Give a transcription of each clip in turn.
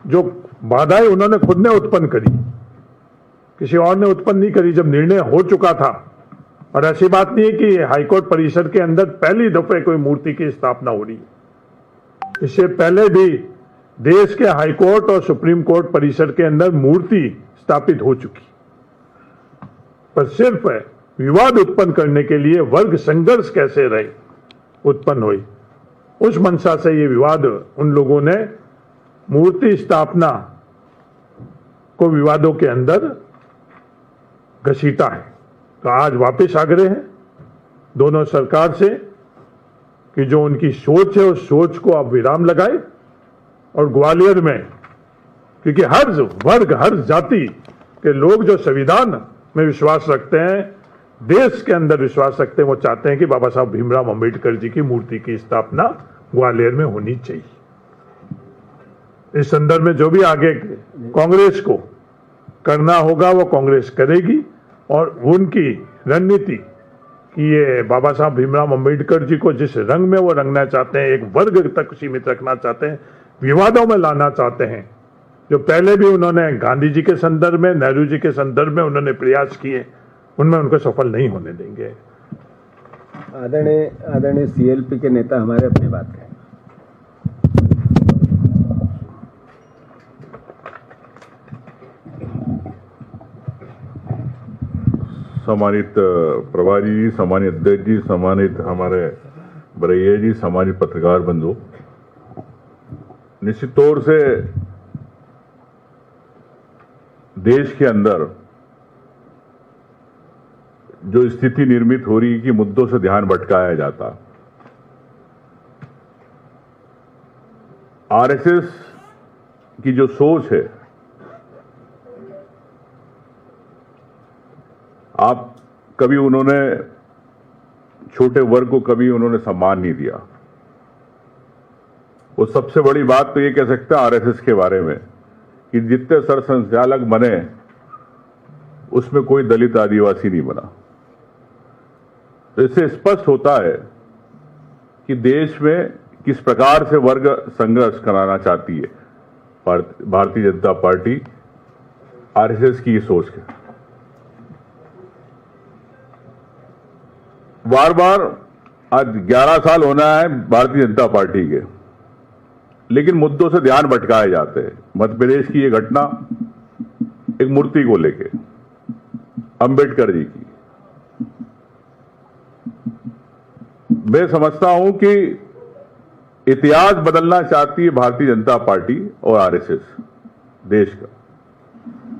जो बाधाएं उन्होंने खुद ने उत्पन्न करी, किसी और ने उत्पन्न नहीं करी, जब निर्णय हो चुका था। और ऐसी बात नहीं है कि हाईकोर्ट परिसर के अंदर पहली दफे कोई मूर्ति की स्थापना हो रही है। इससे पहले भी देश के हाईकोर्ट और सुप्रीम कोर्ट परिसर के अंदर मूर्ति स्थापित हो चुकी, पर सिर्फ विवाद उत्पन्न करने के लिए वर्ग संघर्ष कैसे रहे उत्पन्न हुई, उस मंशा से ये विवाद उन लोगों ने मूर्ति स्थापना को विवादों के अंदर घसीटा है। तो आज वापस आग्रह है दोनों सरकार से कि जो उनकी सोच है उस सोच को आप विराम लगाए और ग्वालियर में, क्योंकि हर वर्ग हर जाति के लोग जो संविधान में विश्वास रखते हैं, देश के अंदर विश्वास रखते हैं, वो चाहते हैं कि बाबा साहब भीमराव अंबेडकर जी की मूर्ति की स्थापना ग्वालियर में होनी चाहिए। इस संदर्भ में जो भी आगे कांग्रेस को करना होगा वो कांग्रेस करेगी, और उनकी रणनीति कि ये बाबा साहब भीमराव अंबेडकर जी को जिस रंग में वो रंगना चाहते हैं, एक वर्ग तक सीमित रखना चाहते हैं, विवादों में लाना चाहते हैं, जो पहले भी उन्होंने गांधी जी के संदर्भ में, नेहरू जी के संदर्भ में उन्होंने प्रयास किए, उनमें उनको सफल नहीं होने देंगे। आदरणीय सीएलपी के नेता हमारे अपनी बात कहें। सम्मानित प्रभारी जी, सम्मानित अध्यक्ष जी, सम्मानित हमारे बरैया जी, सम्मानित पत्रकार बंधु, निश्चित तौर से देश के अंदर जो स्थिति निर्मित हो रही है कि मुद्दों से ध्यान भटकाया जाता, आरएसएस की जो सोच है, आप कभी उन्होंने छोटे वर्ग को कभी उन्होंने सम्मान नहीं दिया। वो सबसे बड़ी बात तो ये कह सकते हैं आरएसएस के बारे में कि जितने सर संचालक बने उसमें कोई दलित आदिवासी नहीं बना। तो इससे स्पष्ट होता है कि देश में किस प्रकार से वर्ग संघर्ष कराना चाहती है भारतीय जनता पार्टी, आरएसएस की सोच है। बार बार आज 11 साल होना है भारतीय जनता पार्टी के, लेकिन मुद्दों से ध्यान भटकाए जाते हैं। मध्य प्रदेश की ये घटना एक मूर्ति को लेके अंबेडकर जी की, मैं समझता हूं कि इतिहास बदलना चाहती है भारतीय जनता पार्टी और आरएसएस देश का।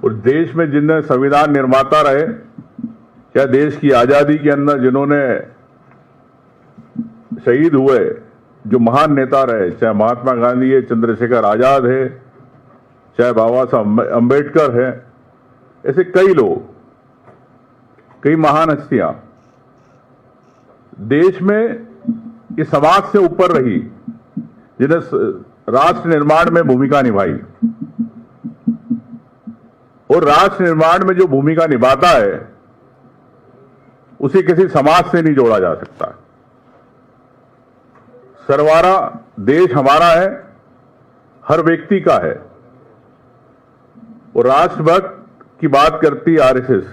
और देश में जिनने संविधान निर्माता रहे, क्या देश की आजादी के अंदर जिन्होंने शहीद हुए, जो महान नेता रहे, चाहे महात्मा गांधी है, चंद्रशेखर आजाद है, चाहे बाबा साहब अंबेडकर है, ऐसे कई लोग, कई महान हस्तियां देश में इस समाज से ऊपर रही, जिन्हें राष्ट्र निर्माण में भूमिका निभाई। और राष्ट्र निर्माण में जो भूमिका निभाता है उसे किसी समाज से नहीं जोड़ा जा सकता। सरवारा देश हमारा है, हर व्यक्ति का है। और राष्ट्रभक्त की बात करती है आरएसएस,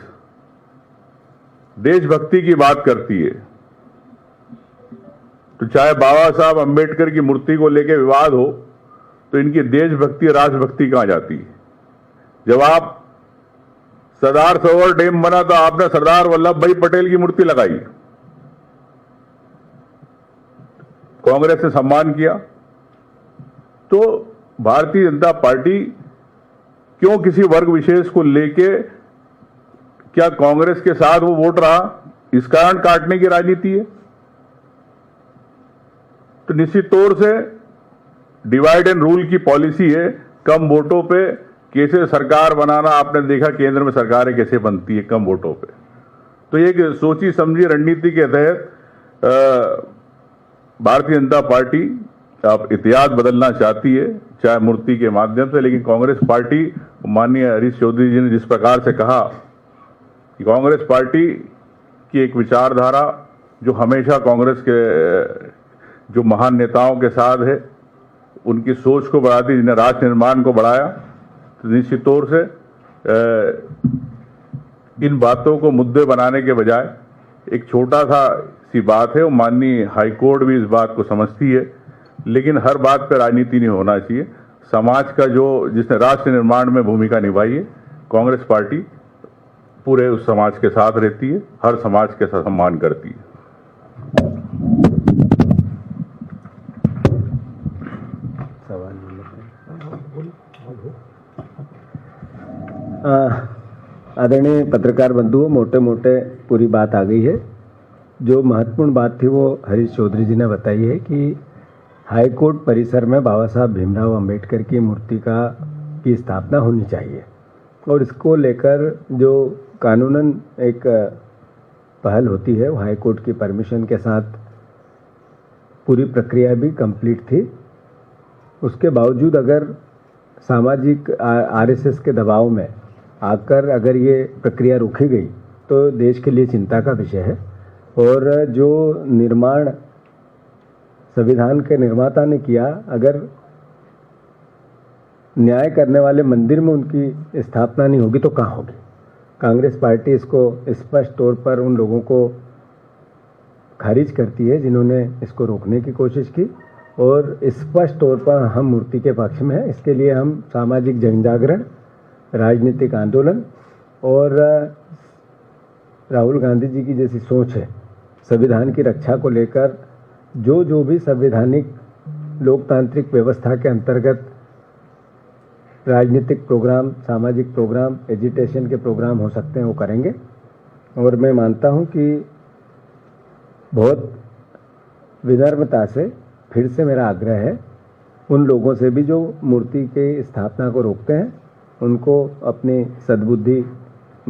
देशभक्ति की बात करती है। तो चाहे बाबा साहब अंबेडकर की मूर्ति को लेकर विवाद हो, तो इनकी देशभक्ति और राष्ट्रभक्ति कहां जाती है? जब आप सरदार सरोवर डैम बना तो आपने सरदार वल्लभ भाई पटेल की मूर्ति लगाई, कांग्रेस ने सम्मान किया। तो भारतीय जनता पार्टी क्यों किसी वर्ग विशेष को लेके, क्या कांग्रेस के साथ वो वोट रहा, इस कारण काटने की राजनीति है? तो निश्चित तौर से डिवाइड एंड रूल की पॉलिसी है, कम वोटों पे कैसे सरकार बनाना। आपने देखा केंद्र में सरकारें कैसे बनती है कम वोटों पे। तो एक सोची समझी रणनीति के तहत भारतीय जनता पार्टी अब इतिहास बदलना चाहती है, चाहे मूर्ति के माध्यम से। लेकिन कांग्रेस पार्टी, माननीय हरीश चौधरी जी ने जिस प्रकार से कहा कि कांग्रेस पार्टी की एक विचारधारा जो हमेशा कांग्रेस के जो महान नेताओं के साथ है, उनकी सोच को बढ़ाती, जिन्हें राष्ट्र निर्माण को बढ़ाया, तो निश्चित तौर से इन बातों को मुद्दे बनाने के बजाय एक छोटा सा सी बात है, वो माननीय हाईकोर्ट भी इस बात को समझती है, लेकिन हर बात पर राजनीति नहीं होना चाहिए। समाज का जो जिसने राष्ट्र निर्माण में भूमिका निभाई है, कांग्रेस पार्टी पूरे उस समाज के साथ रहती है, हर समाज के साथ सम्मान करती है। आदरणीय पत्रकार बंधुओं, मोटे मोटे पूरी बात आ गई है। जो महत्वपूर्ण बात थी वो हरीश चौधरी जी ने बताई है कि हाई कोर्ट परिसर में बाबा साहब भीमराव अंबेडकर की मूर्ति की स्थापना होनी चाहिए, और इसको लेकर जो कानूनन एक पहल होती है वो हाई कोर्ट की परमिशन के साथ पूरी प्रक्रिया भी कंप्लीट थी। उसके बावजूद अगर सामाजिक आरएसएस के दबाव में आकर अगर ये प्रक्रिया रोकी गई तो देश के लिए चिंता का विषय है। और जो निर्माण संविधान के निर्माता ने किया, अगर न्याय करने वाले मंदिर में उनकी स्थापना नहीं होगी तो कहाँ होगी। कांग्रेस पार्टी इसको स्पष्ट तौर पर उन लोगों को खारिज करती है जिन्होंने इसको रोकने की कोशिश की, और स्पष्ट तौर पर हम मूर्ति के पक्ष में हैं। इसके लिए हम सामाजिक जनजागरण, राजनीतिक आंदोलन और राहुल गांधी जी की जैसी सोच है संविधान की रक्षा को लेकर, जो भी संवैधानिक लोकतांत्रिक व्यवस्था के अंतर्गत राजनीतिक प्रोग्राम, सामाजिक प्रोग्राम, एजिटेशन के प्रोग्राम हो सकते हैं वो करेंगे। और मैं मानता हूं कि बहुत विनम्रता से फिर से मेरा आग्रह है उन लोगों से भी जो मूर्ति के स्थापना को रोकते हैं, उनको अपनी सद्बुद्धि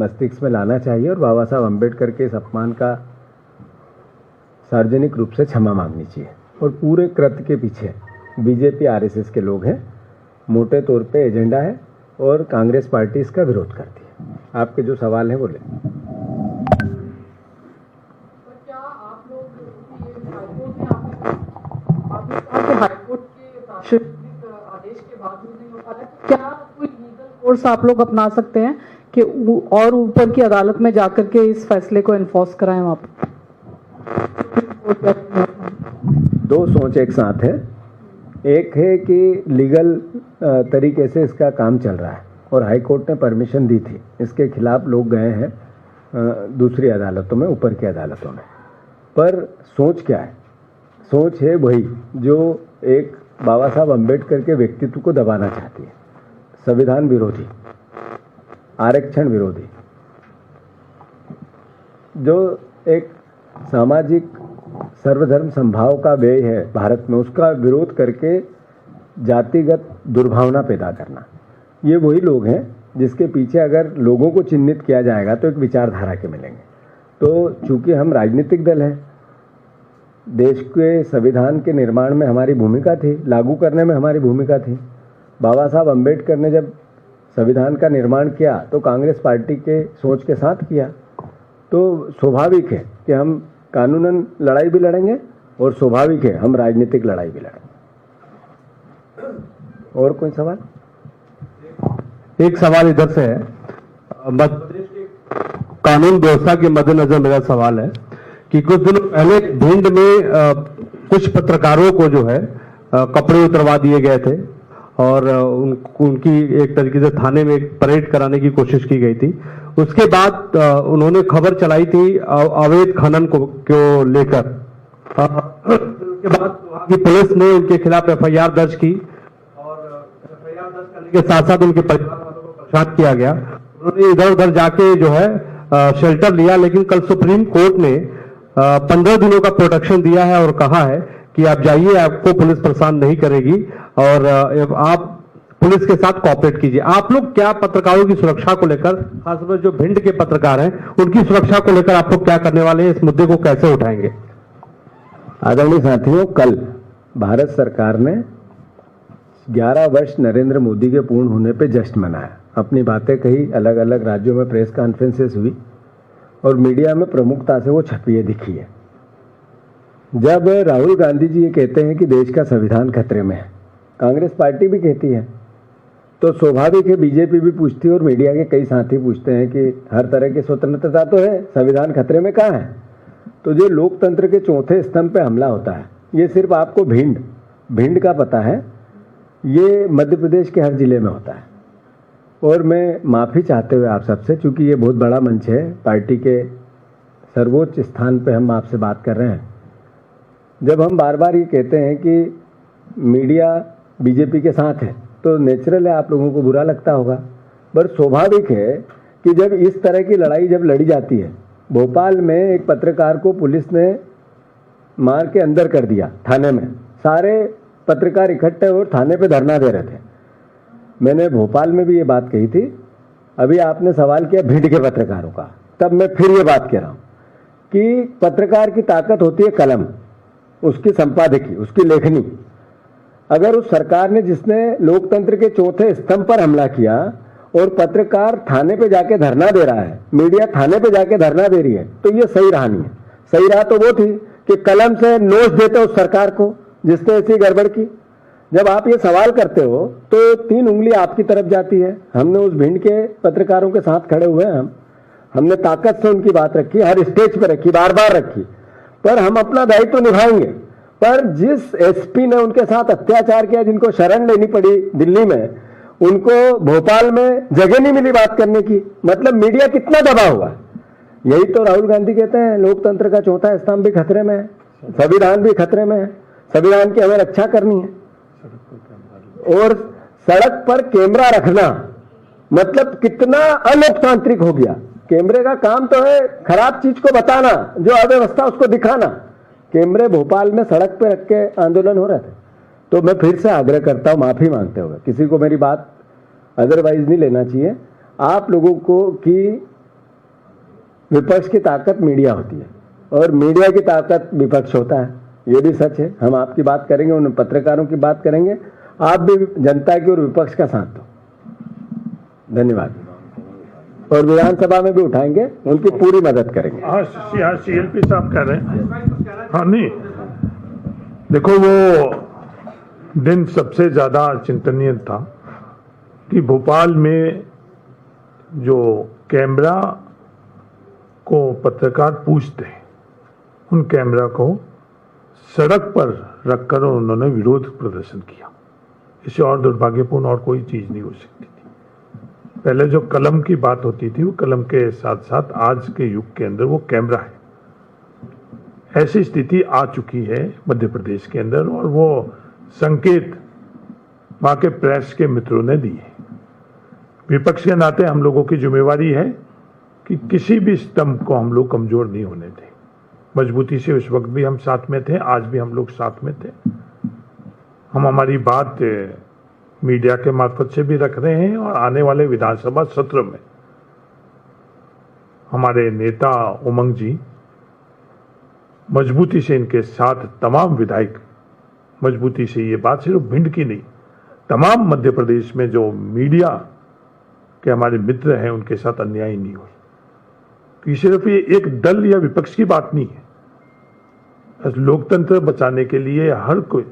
मस्तिष्क में लाना चाहिए और बाबा साहब अम्बेडकर के इस अपमान का सार्वजनिक रूप से क्षमा मांगनी चाहिए। और पूरे कृत्य के पीछे बीजेपी आरएसएस के लोग हैं, मोटे तौर पे एजेंडा है, और कांग्रेस पार्टी इसका विरोध करती है। आपके जो सवाल हैं बोले। क्या आप लोग हाईकोर्ट के प्राशंसिक आदेश के बावजूद नहीं हो पा रहा, क्या कोई लीगल कोर्स आप लोग अपना सकते हैं कि और ऊपर की अदालत में जाकर के इस फैसले को एनफोर्स कराएं वहां पर? दो सोच एक साथ है। एक है कि लीगल तरीके से इसका काम चल रहा है और हाई कोर्ट ने परमिशन दी थी, इसके खिलाफ लोग गए हैं दूसरी अदालतों में, ऊपर की अदालतों में। पर सोच क्या है? सोच है वही जो एक बाबा साहब अम्बेडकर के व्यक्तित्व को दबाना चाहती है, संविधान विरोधी, आरक्षण विरोधी, जो एक सामाजिक सर्वधर्म संभाव का व्यय है भारत में, उसका विरोध करके जातिगत दुर्भावना पैदा करना। ये वही लोग हैं जिसके पीछे अगर लोगों को चिन्हित किया जाएगा तो एक विचारधारा के मिलेंगे। तो चूंकि हम राजनीतिक दल हैं, देश के संविधान के निर्माण में हमारी भूमिका थी, लागू करने में हमारी भूमिका थी। बाबा साहब अम्बेडकर ने जब संविधान का निर्माण किया तो कांग्रेस पार्टी के सोच के साथ किया, तो स्वाभाविक है कि हम कानूनन लड़ाई भी लड़ेंगे और स्वाभाविक है हम राजनीतिक लड़ाई भी लड़ेंगे। और कोई सवाल? एक सवाल इधर से है, मध्य प्रदेश के कानून व्यवस्था के मद्देनजर मेरा सवाल है कि कुछ दिनों पहले भिंड में कुछ पत्रकारों को जो है कपड़े उतरवा दिए गए थे और उनकी एक तरीके से थाने में एक परेड कराने की कोशिश की गई थी। उसके बाद उन्होंने खबर चलाई थी अवैध खनन को लेकर। उसके बाद वहां की पुलिस ने उनके खिलाफ एफआईआर दर्ज की और एफआईआर दर्ज करने के साथ साथ उनके परिवार वालों को परेशान किया गया। उन्होंने इधर उधर जाके जो है शेल्टर लिया, लेकिन कल सुप्रीम कोर्ट ने 15 दिनों का प्रोटेक्शन दिया है और कहा है कि आप जाइए, आपको पुलिस परेशान नहीं करेगी और आप पुलिस के साथ कोऑपरेट कीजिए। आप लोग क्या पत्रकारों की सुरक्षा को लेकर, खासकर जो भिंड के पत्रकार हैं, उनकी सुरक्षा को लेकर आप लोग क्या करने वाले हैं? इस मुद्दे को कैसे उठाएंगे? आदरणीय साथियों, कल भारत सरकार ने 11 वर्ष नरेंद्र मोदी के पूर्ण होने पे जश्न मनाया, अपनी बातें कही, अलग अलग राज्यों में प्रेस कॉन्फ्रेंसेस हुई और मीडिया में प्रमुखता से वो छपी दिखी है। जब राहुल गांधी जी ये कहते हैं कि देश का संविधान खतरे में है, कांग्रेस पार्टी भी कहती है। तो स्वाभाविक है बीजेपी भी पूछती है और मीडिया के कई साथी पूछते हैं कि हर तरह की स्वतंत्रता तो है, संविधान खतरे में कहाँ है। तो जो लोकतंत्र के चौथे स्तंभ पे हमला होता है, ये सिर्फ आपको भिंड का पता है, ये मध्य प्रदेश के हर जिले में होता है। और मैं माफ़ी चाहते हुए आप सबसे, चूँकि ये बहुत बड़ा मंच है, पार्टी के सर्वोच्च स्थान पे हम आपसे बात कर रहे हैं, जब हम बार बार ये कहते हैं कि मीडिया बीजेपी के साथ है तो नेचुरल है आप लोगों को बुरा लगता होगा। पर स्वाभाविक है कि जब इस तरह की लड़ाई जब लड़ी जाती है, भोपाल में एक पत्रकार को पुलिस ने मार के अंदर कर दिया थाने में, सारे पत्रकार इकट्ठे और थाने पे धरना दे रहे थे। मैंने भोपाल में भी ये बात कही थी। अभी आपने सवाल किया भिंड के पत्रकारों का, तब मैं फिर ये बात कह रहा हूँ कि पत्रकार की ताकत होती है कलम, उसकी संपादकी, उसकी लेखनी। अगर उस सरकार ने, जिसने लोकतंत्र के चौथे स्तंभ पर हमला किया और पत्रकार थाने पे जाके धरना दे रहा है, मीडिया थाने पे जाके धरना दे रही है, तो ये सही रहा नहीं है। सही रहा तो वो थी कि कलम से नोच देते उस सरकार को जिसने ऐसी गड़बड़ की। जब आप ये सवाल करते हो तो 3 उंगली आपकी तरफ जाती है। हमने उस भिंड के पत्रकारों के साथ खड़े हुए हैं, हमने ताकत से उनकी बात रखी, हर स्टेज पर रखी, बार बार रखी, पर हम अपना दायित्व निभाएंगे। पर जिस एसपी ने उनके साथ अत्याचार किया, जिनको शरण लेनी पड़ी दिल्ली में, उनको भोपाल में जगह नहीं मिली बात करने की, मतलब मीडिया कितना दबा हुआ है। यही तो राहुल गांधी कहते हैं लोकतंत्र का चौथा स्तंभ भी खतरे में है, संविधान भी खतरे में है, संविधान की हमें रक्षा करनी है। और सड़क पर कैमरा रखना मतलब कितना अलोकतांत्रिक हो गया। कैमरे का काम तो है खराब चीज को बताना, जो अव्यवस्था उसको दिखाना। कैमरे भोपाल में सड़क पे रख के आंदोलन हो रहे थे। तो मैं फिर से आग्रह करता हूं, माफी मांगते हुए, किसी को मेरी बात अदरवाइज नहीं लेना चाहिए। आप लोगों को कि विपक्ष की ताकत मीडिया होती है और मीडिया की ताकत विपक्ष होता है, ये भी सच है। हम आपकी बात करेंगे, उन पत्रकारों की बात करेंगे, आप भी जनता की और विपक्ष का साथ दो। धन्यवाद। और विधानसभा में भी उठाएंगे, उनकी पूरी मदद करेंगे। हाँ, CLP साहब कह रहे हैं। हाँ नहीं, देखो वो दिन सबसे ज्यादा चिंतनीय था कि भोपाल में जो कैमरा को पत्रकार पूछते हैं, उन कैमरा को सड़क पर रखकर उन्होंने विरोध प्रदर्शन किया। इससे और दुर्भाग्यपूर्ण और कोई चीज नहीं हो सकती थी। पहले जो कलम की बात होती थी, वो कलम के साथ साथ आज के युग के अंदर वो कैमरा है। ऐसी स्थिति आ चुकी है मध्य प्रदेश के अंदर, और वो संकेत वहां के प्रेस के मित्रों ने दिए। विपक्ष के नाते हम लोगों की जिम्मेवारी है कि किसी भी स्तंभ को हम लोग कमजोर नहीं होने दें। मजबूती से उस वक्त भी हम साथ में थे, आज भी हम लोग साथ में थे। हम हमारी बात मीडिया के मार्फत से भी रख रहे हैं, और आने वाले विधानसभा सत्र में हमारे नेता उमंग जी मजबूती से, इनके साथ तमाम विधायक मजबूती से, ये बात सिर्फ भिंड की नहीं, तमाम मध्य प्रदेश में जो मीडिया के हमारे मित्र हैं उनके साथ अन्याय नहीं हो। तो ये सिर्फ ये एक दल या विपक्ष की बात नहीं है। लोकतंत्र बचाने के लिए हर कोई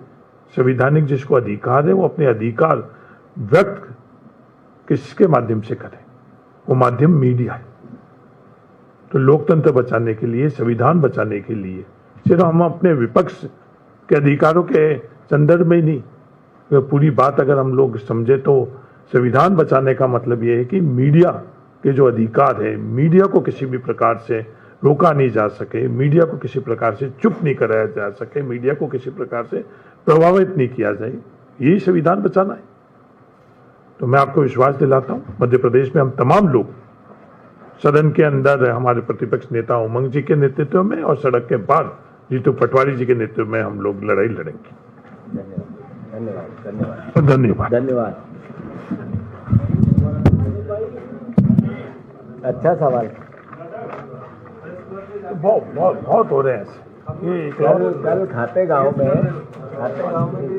संवैधानिक जिसको अधिकार है, वो अपने अधिकार व्यक्त किसके माध्यम से करे, वो माध्यम मीडिया है। तो लोकतंत्र बचाने के लिए, संविधान बचाने के लिए सिर्फ हम अपने विपक्ष के अधिकारों के संदर्भ में ही नहीं, पूरी बात अगर हम लोग समझे तो संविधान बचाने का मतलब ये है कि मीडिया के जो अधिकार है, मीडिया को किसी भी प्रकार से रोका नहीं जा सके, मीडिया को किसी प्रकार से चुप नहीं कराया जा सके, मीडिया को किसी प्रकार से प्रभावित नहीं किया जाए, यही संविधान बचाना है। तो मैं आपको विश्वास दिलाता हूं, मध्य प्रदेश में हम तमाम लोग सदन के अंदर हमारे प्रतिपक्ष नेता उमंग जी के नेतृत्व में और सड़क के बाहर जीतू पटवारी जी के नेतृत्व में हम लोग लड़ाई लड़ेंगे। धन्यवाद। धन्यवाद। धन्यवाद। अच्छा सवाल। बहुत हो रहे हैं ऐसे। ये कल खाते गांव में भी